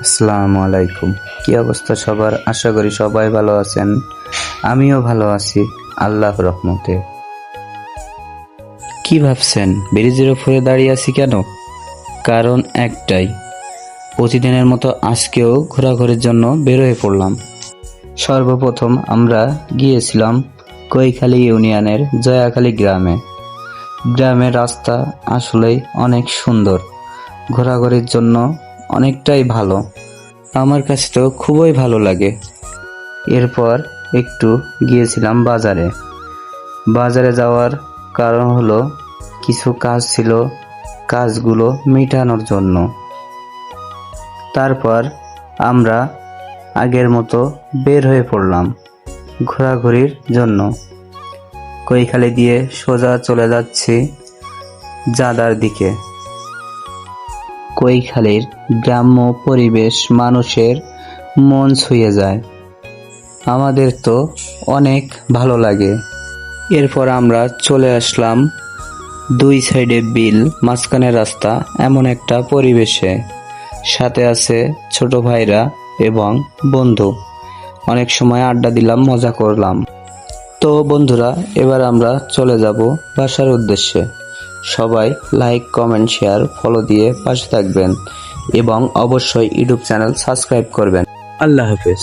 আসসালামু আলাইকুম। কি অবস্থা সবার? আশা করি সবাই ভালো আছেন। আমিও ভালো আছি আল্লাহর রহমতে। কি ভাবছেন ব্রিজের উপরে দাঁড়িয়ে আছি কেন? কারণ একটাই, প্রতিদিনের মতো আজকেও ঘোরাঘুরির জন্য বের হয়ে পড়লাম। সর্বপ্রথম আমরা গিয়েছিলাম কৈখালী ইউনিয়নের জয়াখালী গ্রামে। গ্রামের রাস্তা আসলেই অনেক সুন্দর, ঘোরাঘুরির জন্য অনেকটাই ভালো। আমার কাছে তো খুবই ভালো লাগে। এরপর একটু গিয়েছিলাম বাজারে। বাজারে যাওয়ার কারণ হলো কিছু কাজ ছিল, কাজগুলো মেটানোর জন্য। তারপর আমরা আগের মতো বের হয়ে পড়লাম ঘোরাঘুরির জন্য। কৈখালী দিয়ে সোজা চলে যাচ্ছি জাদার দিকে। কৈখালীর গ্রাম্য পরিবেশ মানুষের মন ছুঁয়ে যায়, আমাদের তো অনেক ভালো লাগে। এরপর আমরা চলে আসলাম দুই সাইডে বিল, মাঝখানে রাস্তা, এমন একটা পরিবেশে। সাথে আছে ছোট ভাইরা এবং বন্ধু। অনেক সময় আড্ডা দিলাম, মজা করলাম। তো বন্ধুরা, এবার আমরা চলে যাব বাসার উদ্দেশ্যে। সবাই লাইক, কমেন্ট, শেয়ার, ফলো দিয়ে পাশে থাকবেন এবং অবশ্যই ইউটিউব চ্যানেল সাবস্ক্রাইব করবেন। আল্লাহ হাফেজ।